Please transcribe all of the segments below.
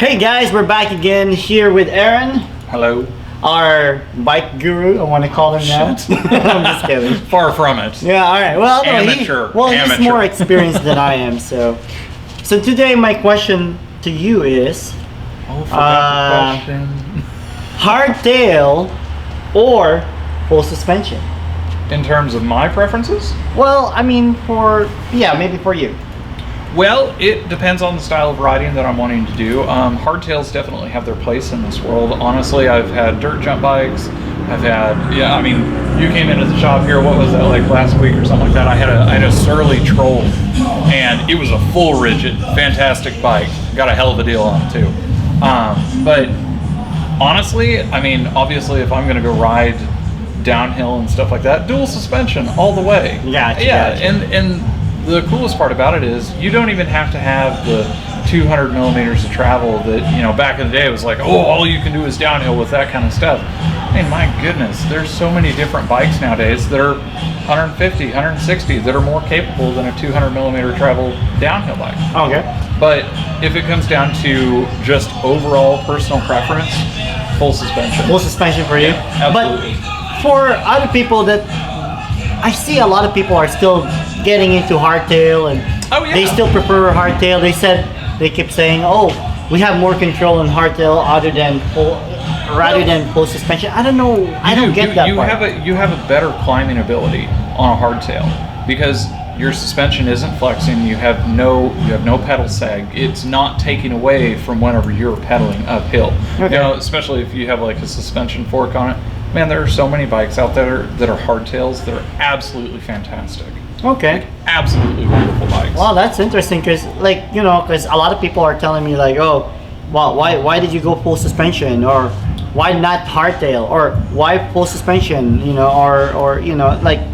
Hey guys, we're back again here with Aaron, Hello. our bike guru. I want to call him now. I'm just kidding. Far from it. Yeah, all right. Well, no, he's Amateur. more experienced than I am. So today my question to you is, Forgot the question. hardtail or full suspension? In terms of my preferences? Well, I mean, maybe for you. Well, it depends on the style of riding that I'm wanting to do. Hardtails definitely have their place in this world. Honestly, I've had dirt jump bikes. I've had, you came into the shop here, what was that, like last week or something like that? I had a Surly Troll, and it was a full rigid, fantastic bike. Got a hell of a deal on it too. But honestly, I mean, obviously if I'm gonna go ride downhill and stuff like that, dual suspension all the way. Gotcha. And the coolest part about it is you don't even have to have the 200 millimeters of travel that, back in the day it was like, oh, all you can do is downhill with that kind of stuff. I mean, my goodness, there's so many different bikes nowadays that are 150, 160 that are more capable than a 200 millimeter travel downhill bike. Okay. But if it comes down to just overall personal preference, full suspension. Full suspension for you? Yeah, absolutely. But for other people that, I see a lot of people are still getting into hardtail and they still prefer hardtail. They keep saying, oh, we have more control in hardtail rather than full suspension. I don't know. I don't get that part. You have a better climbing ability on a hardtail because your suspension isn't flexing. You have no pedal sag. It's not taking away from whenever you're pedaling uphill. Okay. Especially if you have like a suspension fork on it. Man, there are so many bikes out there that are hardtails that are absolutely fantastic. Okay. Like, absolutely wonderful bikes. Well, that's interesting because, because a lot of people are telling me like, oh, well, why did you go full suspension, or why not hardtail, or why full suspension, or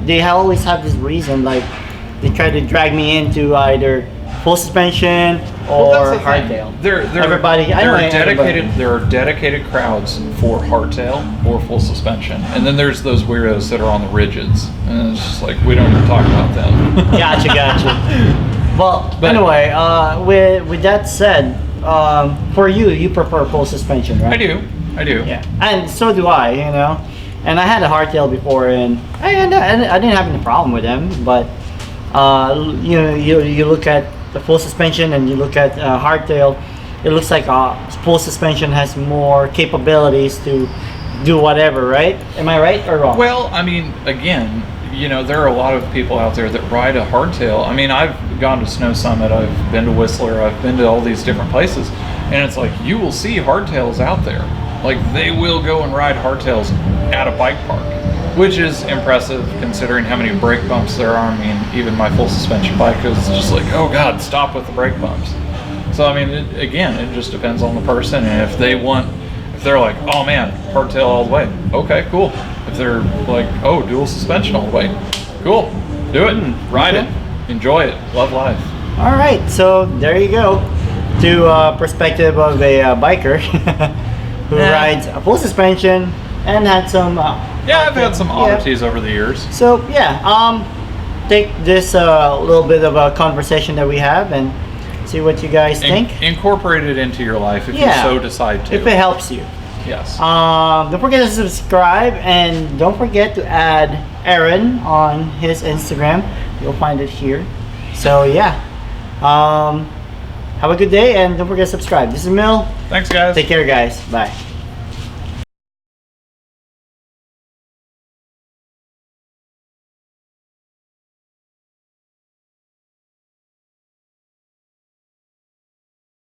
they always have this reason, like they try to drag me into either full suspension or hardtail. There are dedicated crowds for hardtail or full suspension, and then there's those weirdos that are on the rigids, and it's just like we don't even talk about them. Gotcha. Well, anyway, with that said, for you prefer full suspension, right? I do. Yeah, and so do I. And I had a hardtail before, and I didn't have any problem with them, but you look at the full suspension and you look at hardtail, it looks like full suspension has more capabilities to do whatever, right? Am I right or wrong? Well, I mean, again, there are a lot of people out there that ride a hardtail. I mean, I've gone to Snow Summit, I've been to Whistler, I've been to all these different places, and it's like you will see hardtails out there. Like, they will go and ride hardtails at a bike park, which is impressive considering how many brake bumps there are. I mean, even my full suspension bike is just like, oh God, stop with the brake bumps. So, I mean, it just depends on the person. And if they're like, oh man, hardtail all the way, okay, cool. If they're like, oh, dual suspension all the way, cool. Do it and ride it. Enjoy it. Love life. All right, so there you go. To perspective of a biker who rides a full suspension and had some I've had some oddities over the years. So take this little bit of a conversation that we have and see what you guys think. Incorporate it into your life if you so decide to. If it helps you. Yes. Don't forget to subscribe, and don't forget to add Aaron on his Instagram. You'll find it here. So have a good day, and don't forget to subscribe. This is Mil. Thanks, guys. Take care, guys. Bye.